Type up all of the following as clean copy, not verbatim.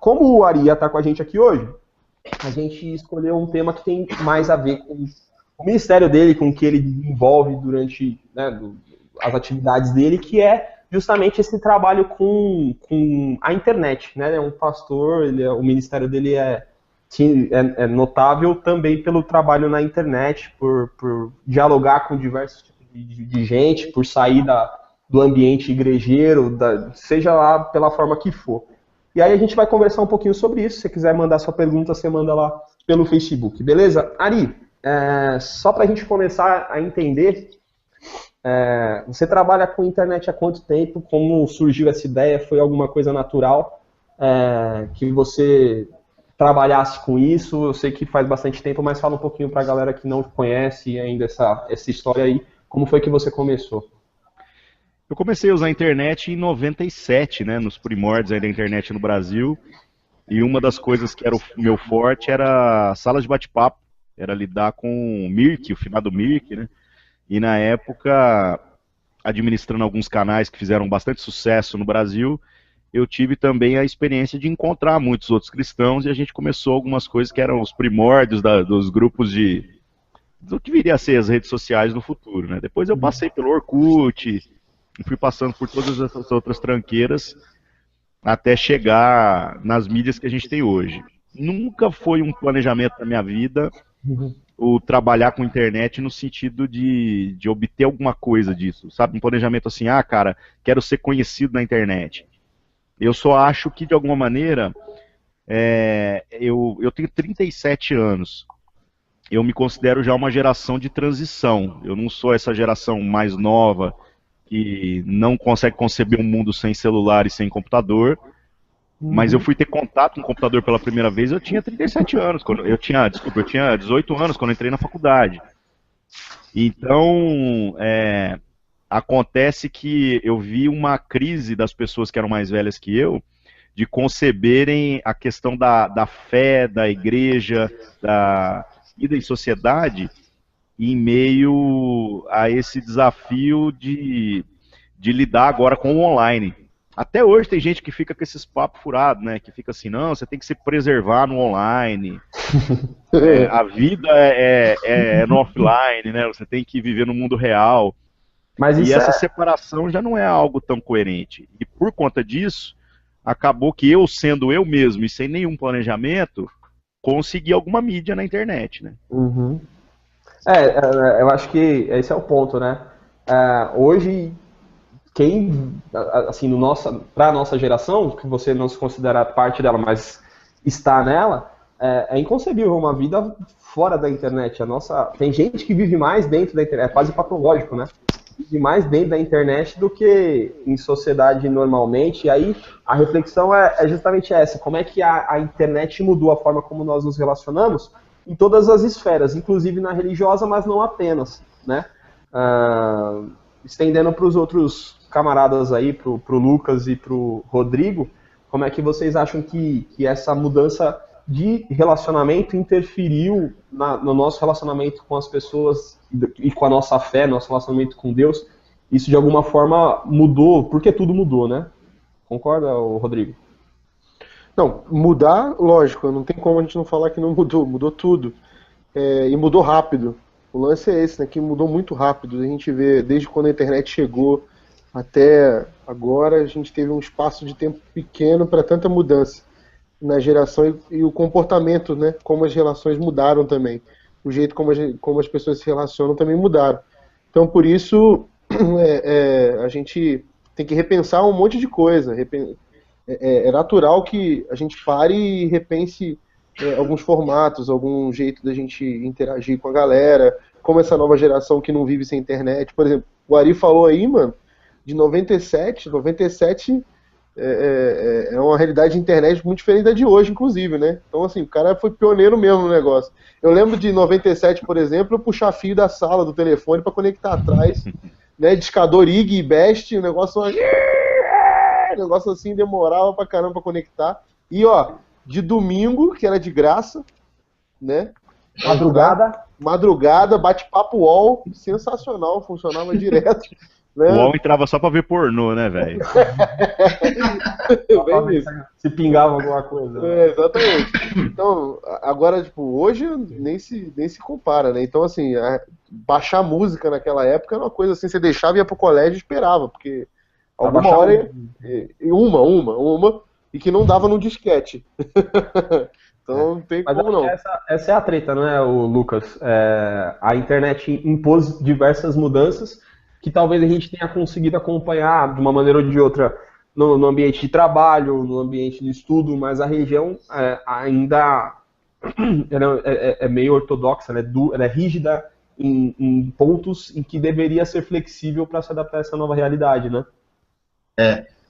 Como o Ari está com a gente aqui hoje, a gente escolheu um tema que tem mais a ver com o ministério dele, com o que ele envolve durante, né, as atividades dele, que é justamente esse trabalho com a internet, né? É um pastor, o ministério dele é notável também pelo trabalho na internet, por dialogar com diversos tipos de gente, por sair do ambiente igrejeiro, seja lá pela forma que for. E aí a gente vai conversar um pouquinho sobre isso. Se você quiser mandar sua pergunta, você manda lá pelo Facebook, beleza? Ari, só para a gente começar a entender, você trabalha com internet há quanto tempo? Como surgiu essa ideia? Foi alguma coisa natural que você trabalhasse com isso? Eu sei que faz bastante tempo, mas fala um pouquinho para a galera que não conhece ainda essa história aí. Como foi que você começou? Eu comecei a usar a internet em 97, né, nos primórdios aí da internet no Brasil, e uma das coisas que era o meu forte era salas de bate-papo, era lidar com o Mirk, o finado Mirk, né, e na época, administrando alguns canais que fizeram bastante sucesso no Brasil, eu tive também a experiência de encontrar muitos outros cristãos, e a gente começou algumas coisas que eram os primórdios dos grupos do que viria a ser as redes sociais no futuro, né. Depois eu passei pelo Orkut, e fui passando por todas essas outras tranqueiras até chegar nas mídias que a gente tem hoje. Nunca foi um planejamento da minha vida o trabalhar com internet no sentido de obter alguma coisa disso, sabe? Um planejamento assim, cara, quero ser conhecido na internet. Eu só acho que, de alguma maneira, eu tenho 37 anos. Eu me considero já uma geração de transição. Eu não sou essa geração mais nova que não consegue conceber um mundo sem celular e sem computador, mas eu fui ter contato com o computador pela primeira vez, eu tinha 37 anos, eu tinha 18 anos quando eu entrei na faculdade. Então, acontece que eu vi uma crise das pessoas que eram mais velhas que eu, de conceberem a questão da fé, da igreja, da vida em sociedade, em meio a esse desafio de lidar agora com o online. Até hoje tem gente que fica com esses papos furados, né? Que fica assim, não, você tem que se preservar no online. A vida é no offline, né? Você tem que viver no mundo real. Mas e isso essa separação já não é algo tão coerente. E por conta disso, acabou que eu, sendo eu mesmo e sem nenhum planejamento, consegui alguma mídia na internet, né? Uhum. Eu acho que esse é o ponto, né? Hoje, assim, para a nossa geração, que você não se considera parte dela, mas está nela, é inconcebível uma vida fora da internet. Tem gente que vive mais dentro da internet, é quase patológico, né? Vive mais dentro da internet do que em sociedade normalmente. E aí a reflexão é justamente essa: como é que a internet mudou a forma como nós nos relacionamos em todas as esferas, inclusive na religiosa, mas não apenas, né? Estendendo para os outros camaradas aí, pro Lucas e pro Rodrigo, como é que vocês acham que essa mudança de relacionamento interferiu no nosso relacionamento com as pessoas e com a nossa fé, nosso relacionamento com Deus? Isso de alguma forma mudou, porque tudo mudou, né? Concorda, Rodrigo? Não, mudar, lógico, não tem como a gente não falar que não mudou, mudou tudo. E mudou rápido. O lance é esse, né, que mudou muito rápido. A gente vê, desde quando a internet chegou até agora, a gente teve um espaço de tempo pequeno para tanta mudança na geração e o comportamento, né, como as relações mudaram também. O jeito como as pessoas se relacionam também mudaram. Então, por isso, a gente tem que repensar um monte de coisa. É natural que a gente pare e repense alguns formatos, algum jeito da gente interagir com a galera, como essa nova geração que não vive sem internet. Por exemplo, o Ari falou aí, mano, de 97 é uma realidade de internet muito diferente da de hoje, inclusive, né? Então, assim, o cara foi pioneiro mesmo no negócio. Eu lembro de 97, por exemplo, eu puxar fio da sala do telefone para conectar atrás, né? Discador IG e Best, o negócio assim demorava pra caramba pra conectar. E, ó, de domingo, que era de graça, né? Madrugada, bate-papo UOL, sensacional, funcionava direto. Né? O UOL entrava só pra ver pornô, né, velho? Bem isso. Se pingava alguma coisa. É, exatamente. Então, agora, tipo, hoje nem se compara, né? Então, assim, baixar música naquela época era uma coisa assim, você deixava, ia pro colégio e esperava, porque alguma baixar hora, uma, e que não dava no disquete. Então, não tem Mas como acho não. que essa é a treta, não é, o Lucas? A internet impôs diversas mudanças que talvez a gente tenha conseguido acompanhar de uma maneira ou de outra no ambiente de trabalho, no ambiente de estudo, mas a região ainda ela é meio ortodoxa, ela é rígida em pontos em que deveria ser flexível para se adaptar a essa nova realidade, né?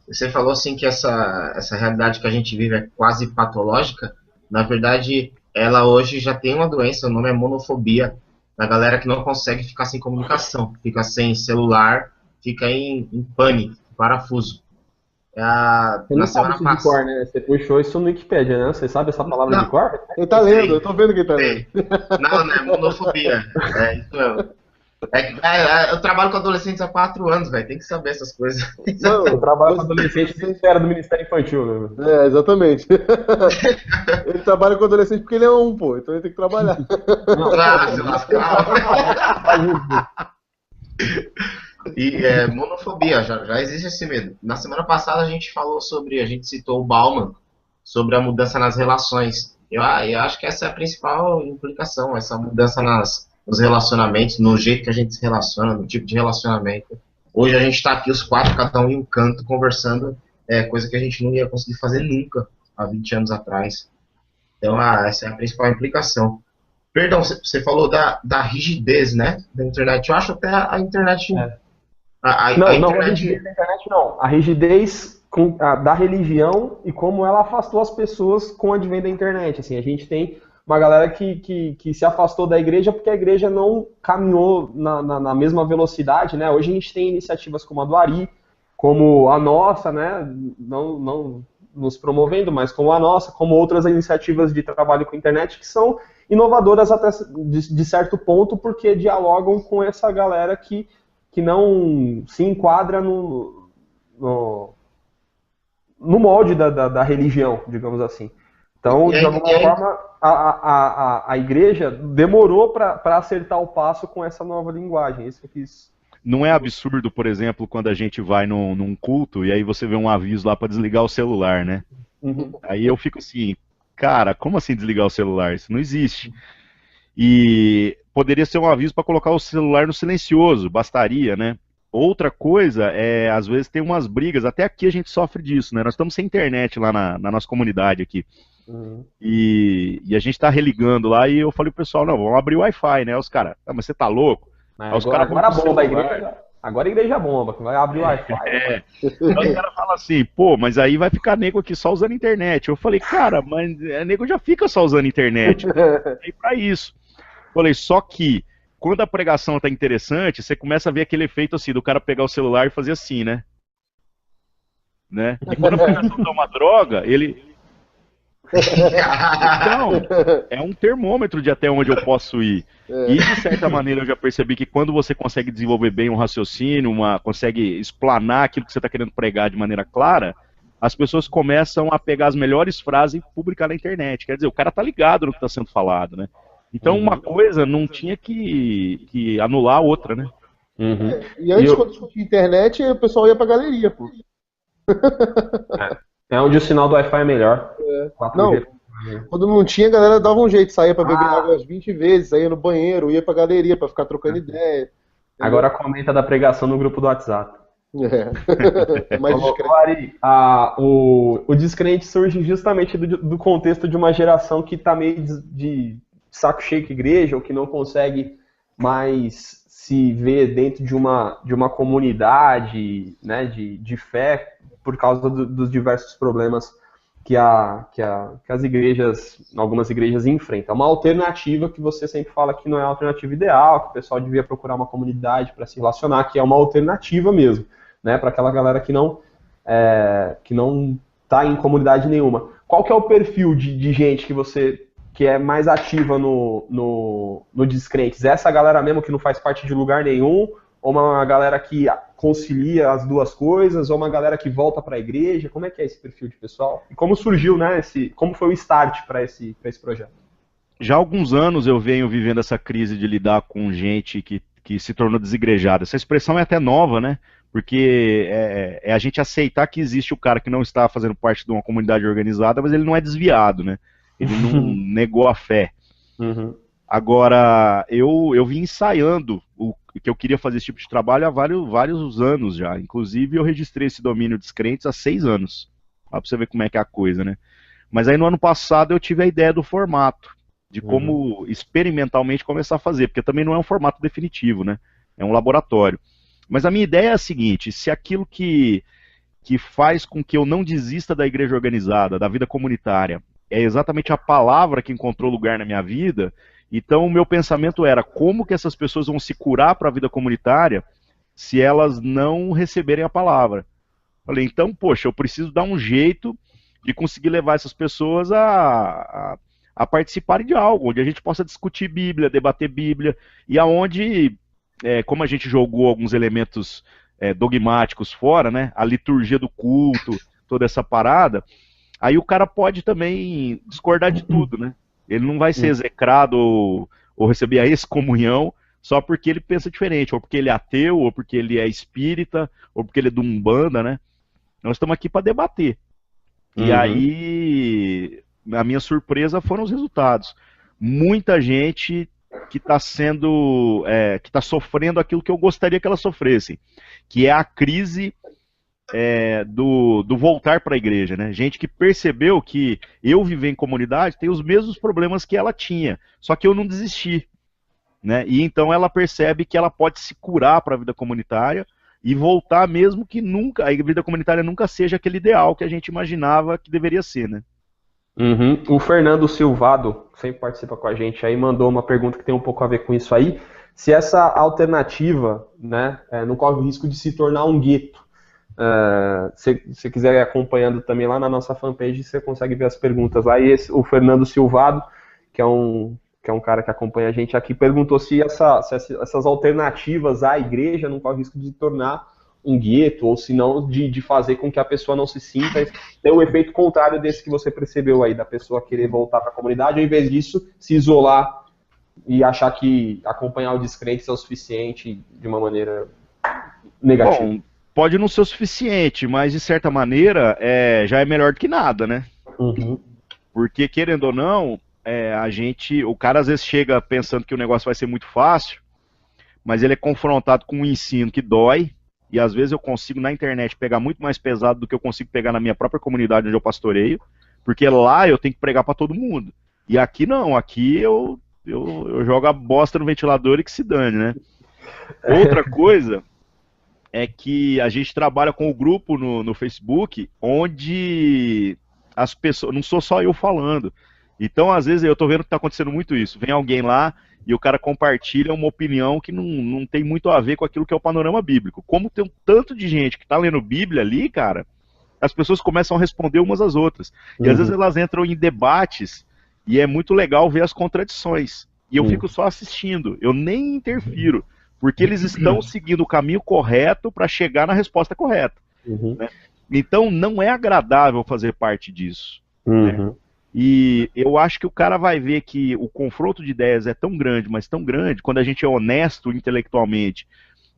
Você falou assim que essa realidade que a gente vive é quase patológica. Na verdade, ela hoje já tem uma doença, o nome é monofobia, da galera que não consegue ficar sem comunicação, fica sem celular, fica em pane, parafuso. Você Na não sabe semana isso de passada. cor, né? Você puxou isso no Wikipedia, né? Você sabe essa palavra de Não, cor? Ele tá lendo, eu tô vendo que ele tá lendo. não, é monofobia. É isso mesmo. Eu trabalho com adolescentes há 4 anos, velho. Tem que saber essas coisas. Eu trabalho com adolescente desde era do Ministério Infantil, né? É, exatamente. Ele trabalha com adolescente porque ele é pô, então ele tem que trabalhar. Se lascar. E monofobia, já existe esse medo. Na semana passada a gente citou o Bauman sobre a mudança nas relações. Eu acho que essa é a principal implicação, essa mudança nos relacionamentos, no jeito que a gente se relaciona, no tipo de relacionamento. Hoje a gente está aqui os 4, cada um em um canto, conversando, coisa que a gente não ia conseguir fazer nunca, há 20 anos atrás. Então, essa é a principal implicação. Perdão, você falou da rigidez, né, da internet. Eu acho até a internet... A rigidez da internet não. A rigidez da religião e como ela afastou as pessoas com o advento da internet. Assim, a gente tem uma galera que se afastou da igreja porque a igreja não caminhou na mesma velocidade, né? Hoje a gente tem iniciativas como a do Ari, como a nossa, né? Não nos promovendo, mas como a nossa, como outras iniciativas de trabalho com a internet que são inovadoras até de certo ponto, porque dialogam com essa galera que não se enquadra no molde da religião, digamos assim. Então, de alguma forma, a igreja demorou para acertar o passo com essa nova linguagem. Isso que eu quis. Não é absurdo, por exemplo, quando a gente vai num culto e aí você vê um aviso lá para desligar o celular, né? Uhum. Aí eu fico assim, cara, como assim desligar o celular? Isso não existe. E poderia ser um aviso para colocar o celular no silencioso, bastaria, né? Outra coisa às vezes tem umas brigas, até aqui a gente sofre disso, né? Nós estamos sem internet lá na nossa comunidade aqui. Uhum. E a gente tá religando lá e eu falei pro pessoal, não, vamos abrir o Wi-Fi, né? Os caras, mas você tá louco? Agora bomba a igreja. Agora a igreja bomba, que vai abrir o Wi-Fi. Então os caras falam assim, pô, mas aí vai ficar nego aqui só usando internet. Eu falei, cara, mas nego já fica só usando internet. Tem pra isso. Falei, só que quando a pregação tá interessante, você começa a ver aquele efeito assim, do cara pegar o celular e fazer assim, né? E quando a pregação tá uma droga, ele... Então, é um termômetro de até onde eu posso ir. E, de certa maneira, eu já percebi que quando você consegue desenvolver bem um raciocínio, consegue explanar aquilo que você está querendo pregar de maneira clara, as pessoas começam a pegar as melhores frases e publicar na internet. Quer dizer, o cara tá ligado no que está sendo falado, né? Então, uma coisa não tinha que anular a outra, né? Uhum. E antes, quando tinha internet, o pessoal ia pra galeria, pô. É onde o sinal do Wi-Fi é melhor. Não, quando não tinha, a galera dava um jeito, saía pra beber água umas 20 vezes, saía no banheiro, ia pra galeria pra ficar trocando ideia. Agora comenta da pregação no grupo do WhatsApp. Mais discreto. O descrente surge justamente do contexto de uma geração que tá meio de saco cheio com a igreja, ou que não consegue mais se ver dentro de uma comunidade, né, de fé, por causa dos diversos problemas que as igrejas, algumas igrejas enfrentam. É uma alternativa que você sempre fala que não é a alternativa ideal, que o pessoal devia procurar uma comunidade para se relacionar, que é uma alternativa mesmo, né, para aquela galera que não está em comunidade nenhuma. Qual que é o perfil de gente que é mais ativa no Descrentes? É essa galera mesmo que não faz parte de lugar nenhum? ou uma galera que concilia as duas coisas, ou uma galera que volta para a igreja? Como é que é esse perfil de pessoal? E como surgiu, né, como foi o start para esse projeto? Já há alguns anos eu venho vivendo essa crise de lidar com gente que se tornou desigrejada. Essa expressão é até nova, né? Porque é a gente aceitar que existe o cara que não está fazendo parte de uma comunidade organizada, mas ele não é desviado, né? Ele não negou a fé. Uhum. Agora, eu vim ensaiando que eu queria fazer esse tipo de trabalho há vários anos já. Inclusive, eu registrei esse domínio Descrentes há 6 anos. Lá pra você ver como é que é a coisa, né? Mas aí no ano passado eu tive a ideia do formato, de como experimentalmente começar a fazer, porque também não é um formato definitivo, né? É um laboratório. Mas a minha ideia é a seguinte: se aquilo que faz com que eu não desista da igreja organizada, da vida comunitária, é exatamente a palavra que encontrou lugar na minha vida, então o meu pensamento era como que essas pessoas vão se curar para a vida comunitária se elas não receberem a palavra. Falei, então, poxa, eu preciso dar um jeito de conseguir levar essas pessoas a participarem de algo, onde a gente possa discutir Bíblia, debater Bíblia, e aonde, como a gente jogou alguns elementos dogmáticos fora, né, a liturgia do culto, toda essa parada, aí o cara pode também discordar de tudo, né? Ele não vai ser execrado ou receber a excomunhão só porque ele pensa diferente, ou porque ele é ateu, ou porque ele é espírita, ou porque ele é do Umbanda, né? Nós estamos aqui para debater. E aí, a minha surpresa foram os resultados. Muita gente que está que está sofrendo aquilo que eu gostaria que elas sofressem, que é a crise do voltar para a igreja, né? Gente que percebeu que eu viver em comunidade tem os mesmos problemas que ela tinha, só que eu não desisti, né? E então ela percebe que ela pode se curar para a vida comunitária e voltar, mesmo que nunca a vida comunitária nunca seja aquele ideal que a gente imaginava que deveria ser, né? O Fernando Silvado, que sempre participa com a gente aí, mandou uma pergunta que tem um pouco a ver com isso aí. Se essa alternativa, né, não corre o risco de se tornar um gueto. Se você quiser ir acompanhando também lá na nossa fanpage, você consegue ver as perguntas lá. E o Fernando Silvado, que é um cara que acompanha a gente aqui, perguntou se essas alternativas à igreja não corre o risco de se tornar um gueto, ou se não de fazer com que a pessoa não se sinta, ter o efeito contrário desse que você percebeu aí, da pessoa querer voltar para a comunidade, ao invés disso, se isolar e achar que acompanhar o Descrentes é o suficiente de uma maneira negativa. Bom, pode não ser o suficiente, mas de certa maneira já é melhor do que nada, né? Porque, querendo ou não, o cara às vezes chega pensando que o negócio vai ser muito fácil, mas ele é confrontado com um ensino que dói, e às vezes eu consigo na internet pegar muito mais pesado do que eu consigo pegar na minha própria comunidade onde eu pastoreio, porque lá eu tenho que pregar para todo mundo. E aqui não, aqui eu jogo a bosta no ventilador e que se dane, né? Outra coisa é que a gente trabalha com o grupo no Facebook, onde as pessoas, não sou só eu falando. Então, às vezes, eu tô vendo que tá acontecendo muito isso. Vem alguém lá e o cara compartilha uma opinião que não tem muito a ver com aquilo que é o panorama bíblico. Como tem um tanto de gente que tá lendo Bíblia ali, cara, as pessoas começam a responder umas às outras. E às vezes elas entram em debates e é muito legal ver as contradições. E eu fico só assistindo, eu nem interfiro, porque eles estão seguindo o caminho correto para chegar na resposta correta. Né? Então, não é agradável fazer parte disso. Né? E eu acho que o cara vai ver que o confronto de ideias é tão grande, mas tão grande, quando a gente é honesto intelectualmente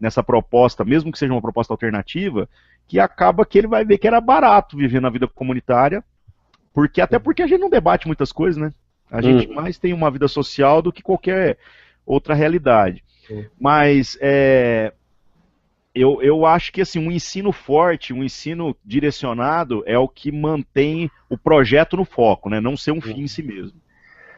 nessa proposta, mesmo que seja uma proposta alternativa, que acaba que ele vai ver que era barato viver na vida comunitária, até porque a gente não debate muitas coisas, né? A gente mais tem uma vida social do que qualquer outra realidade. Mas eu acho que assim, um ensino forte, um ensino direcionado é o que mantém o projeto no foco, né? Não ser um fim em si mesmo.